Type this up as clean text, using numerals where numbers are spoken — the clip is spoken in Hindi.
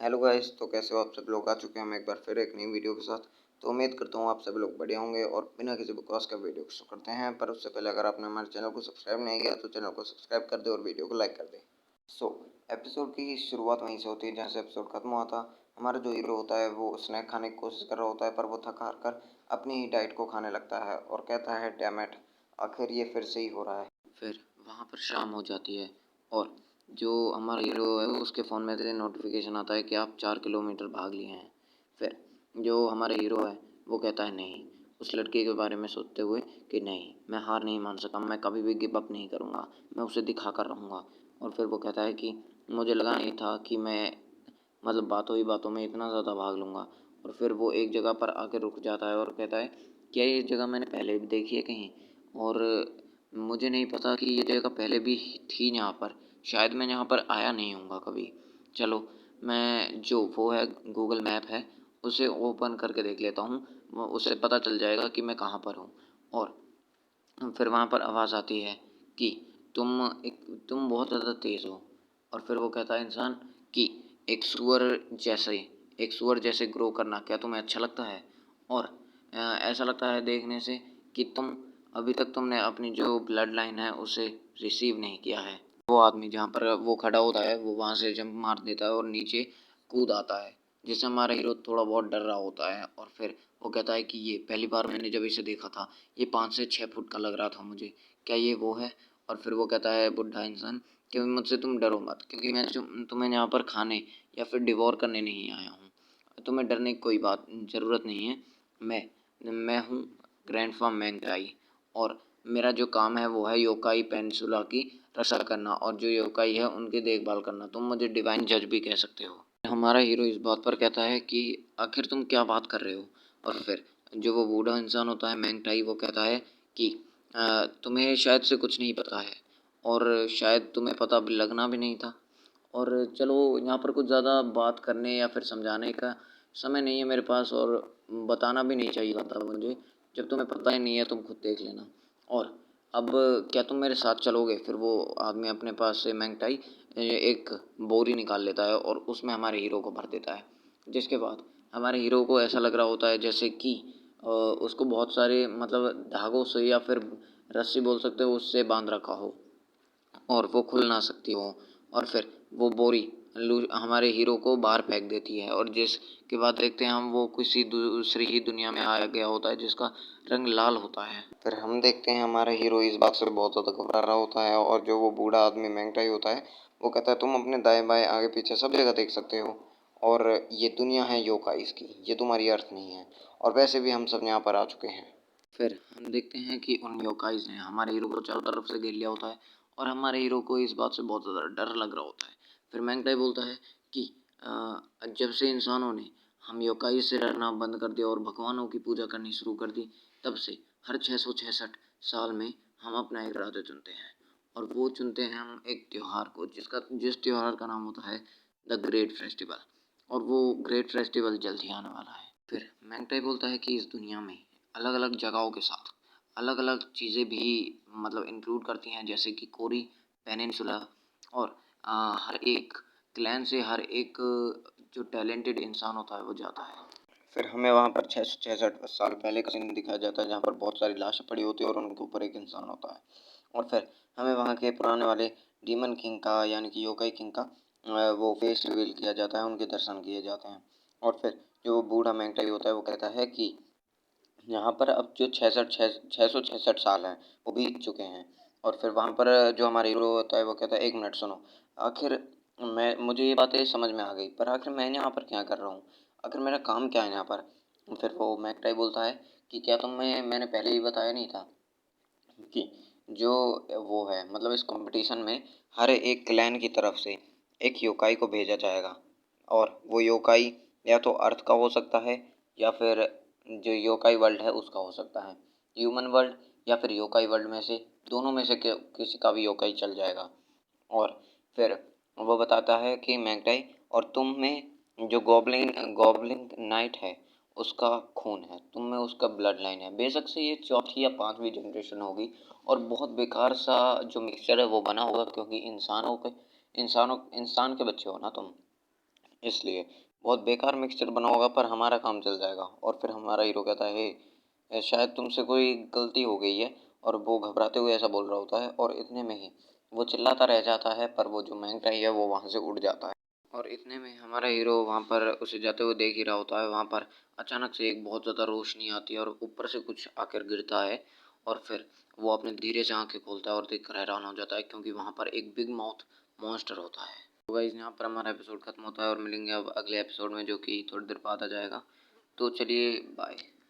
हेलो गाइस, तो कैसे हो आप सब लोग। आ चुके हैं हम एक बार फिर एक नई वीडियो के साथ। तो उम्मीद करता हूँ आप सभी लोग बढ़िया होंगे और बिना किसी बकवास का वीडियो शुरू करते हैं। पर उससे पहले अगर आपने हमारे चैनल को सब्सक्राइब नहीं किया तो चैनल को सब्सक्राइब कर दे और वीडियो को लाइक कर दे। एपिसोड की शुरुआत वहीं से होती है जहाँ से एपिसोड खत्म हुआ था। हमारा जो हीरो होता है वो स्नैक खाने की कोशिश कर रहा होता है, पर वो थक हार कर अपनी ही डाइट को खाने लगता है और कहता है डैम इट, आखिर ये फिर से ही हो रहा है। फिर वहाँ पर शाम हो जाती है और जो हमारा हीरो है उसके फ़ोन में से नोटिफिकेशन आता है कि आप 4 किलोमीटर भाग लिए हैं। फिर जो हमारा हीरो है वो कहता है नहीं, उस लड़के के बारे में सोचते हुए कि नहीं, मैं हार नहीं मान सका, मैं कभी भी गिव अप नहीं करूँगा, मैं उसे दिखा कर रहूँगा। और फिर वो कहता है कि मुझे लगा नहीं था कि मैं मतलब बातों ही बातों में इतना ज़्यादा भाग लूँगा। और फिर वो एक जगह पर आके रुक जाता है और कहता है क्या ये जगह मैंने पहले भी देखी है कहीं, और मुझे नहीं पता कि ये जगह पहले भी थी यहाँ पर, शायद मैं यहाँ पर आया नहीं हूँगा कभी। चलो, मैं जो वो है गूगल मैप है उसे ओपन करके देख लेता हूँ, उससे पता चल जाएगा कि मैं कहाँ पर हूँ। और फिर वहाँ पर आवाज़ आती है कि तुम बहुत ज़्यादा तेज़ हो। और फिर वो कहता है इंसान कि एक सूअर जैसे एक सूअर जैसे ग्रो करना क्या तुम्हें अच्छा लगता है? और ऐसा लगता है देखने से कि अभी तक तुमने अपनी जो ब्लड लाइन है उसे रिसीव नहीं किया है। वो आदमी जहाँ पर वो खड़ा होता है वो वहाँ से जंप मार देता है और नीचे कूद आता है, जिससे हमारा हीरो थोड़ा बहुत डर रहा होता है। और फिर वो कहता है कि ये पहली बार मैंने जब इसे देखा था ये 5 से 6 फुट का लग रहा था मुझे, क्या ये वो है? और फिर वो कहता है बुढ़ा इंसान कि मुझसे तुम डरो मत, क्योंकि मैं तुम्हें यहाँ पर खाने या फिर डिवोर करने नहीं आया हूँ। तुम्हें डरने की कोई बात ज़रूरत नहीं है। मैं हूँ ग्रैंडपा मैंगकाई, और मेरा जो काम है वो है योकाई पेनिनसुला की रक्षा करना और जो योकाई है उनकी देखभाल करना। तुम मुझे डिवाइन जज भी कह सकते हो। हमारा हीरो इस बात पर कहता है कि आखिर तुम क्या बात कर रहे हो? और फिर जो वो बूढ़ा इंसान होता है मैंगटाई, वो कहता है कि तुम्हें शायद से कुछ नहीं पता है और शायद तुम्हें पता भी लगना भी नहीं था। और चलो, यहाँ पर कुछ ज़्यादा बात करने या फिर समझाने का समय नहीं है मेरे पास, और बताना भी नहीं चाहिए था मुझे। जब तुम्हें पता ही नहीं है तुम खुद देख लेना। और अब क्या तुम मेरे साथ चलोगे? फिर वो आदमी अपने पास से मैंगटाई एक बोरी निकाल लेता है और उसमें हमारे हीरो को भर देता है। जिसके बाद हमारे हीरो को ऐसा लग रहा होता है जैसे कि उसको बहुत सारे मतलब धागों से या फिर रस्सी बोल सकते हो उससे बांध रखा हो और वो खुल ना सकती हो। और फिर वो बोरी हमारे हीरो को बाहर फेंक देती है, और जिसके बाद देखते हैं हम वो किसी दूसरी ही दुनिया में आ गया होता है जिसका रंग लाल होता है। फिर हम देखते हैं हमारा हीरो इस बात से बहुत ज़्यादा घबरा रहा होता है, और जो वो बूढ़ा आदमी मैंगटाई होता है वो कहता है तुम अपने दाएं बाएं आगे पीछे सब जगह देख सकते हो, और ये दुनिया है योकाइस की, ये तुम्हारी अर्थ नहीं है, और वैसे भी हम सब यहाँ पर आ चुके हैं। फिर हम देखते हैं कि उन योकाइज़ ने हमारे हीरो को चारों तरफ से घेर लिया होता है और हमारे हीरो को इस बात से बहुत ज़्यादा डर लग रहा होता है। फिर मैंगटाई बोलता है कि जब से इंसानों ने हम योकाई से डरना बंद कर दिया और भगवानों की पूजा करनी शुरू कर दी, तब से हर 666 साल में हम अपना एक राजा चुनते हैं, और वो चुनते हैं हम एक त्योहार को जिस त्योहार का नाम होता है द ग्रेट फेस्टिवल, और वो ग्रेट फेस्टिवल जल्द ही आने वाला है। फिर मैंगटाई बोलता है कि इस दुनिया में अलग अलग जगहों के साथ अलग अलग चीज़ें भी मतलब इंक्लूड करती हैं, जैसे कि कोरी पेनिनसुला, और हर एक क्लैन से हर एक जो टैलेंटेड इंसान होता है वो जाता है। फिर हमें वहाँ पर 666 साल पहले का सीन दिखाया जाता है जहाँ पर बहुत सारी लाशें पड़ी होती है और उनके ऊपर एक इंसान होता है। और फिर हमें वहाँ के पुराने वाले डीमन किंग का यानी कि योकाई किंग का वो फेस रिवील किया जाता है, उनके दर्शन किए जाते हैं। और फिर जो बूढ़ा मैंगटाई होता है वो कहता है कि यहाँ पर अब जो 666 साल हैं वो बीत चुके हैं। और फिर वहाँ पर जो हमारा हीरो होता है वो कहता है एक मिनट सुनो, आखिर मैं मुझे ये बातें समझ में आ गई, पर आखिर मैं यहाँ पर क्या कर रहा हूँ, आखिर मेरा काम क्या है यहाँ पर? फिर वो मैकटाई बोलता है कि क्या मैंने पहले ही बताया नहीं था कि जो वो है मतलब इस कंपटीशन में हर एक क्लैन की तरफ से एक योकाई को भेजा जाएगा, और वो योकाई या तो अर्थ का हो सकता है या फिर जो योकाई वर्ल्ड है उसका हो सकता है, ह्यूमन वर्ल्ड या फिर योकाई वर्ल्ड में से दोनों में से किसी का भी योकाई चल जाएगा। और फिर वो बताता है कि मैगटाई, और तुम में जो गॉब्लिन गॉब्लिन नाइट है उसका खून है, तुम में उसका ब्लड लाइन है, बेशक से ये चौथी या पांचवी जनरेशन होगी और बहुत बेकार सा जो मिक्सचर है वो बना होगा, क्योंकि इंसान के बच्चे हो ना तुम, इसलिए बहुत बेकार मिक्सचर बना होगा पर हमारा काम चल जाएगा। और फिर हमारा हीरो कहता है, "हे, शायद तुमसे कोई गलती हो गई है।" और वो घबराते हुए ऐसा बोल रहा होता है और इतने में ही वो चिल्लाता रह जाता है, पर वो जो मैंगटाई है वो वहाँ से उड़ जाता है। और इतने में हमारा हीरो वहाँ पर उसे जाते हुए देख ही रहा होता है। वहाँ पर अचानक से एक बहुत ज़्यादा रोशनी आती है और ऊपर से कुछ आकर गिरता है। और फिर वो अपने धीरे से आँखें खोलता है और देखकर हैरान हो जाता है, क्योंकि वहाँ पर एक बिग माउथ मॉन्स्टर होता है। तो गाइस यहाँ पर हमारा एपिसोड खत्म होता है और मिलेंगे अब अगले एपिसोड में, जो कि थोड़ी देर बाद आ जाएगा। तो चलिए, बाय।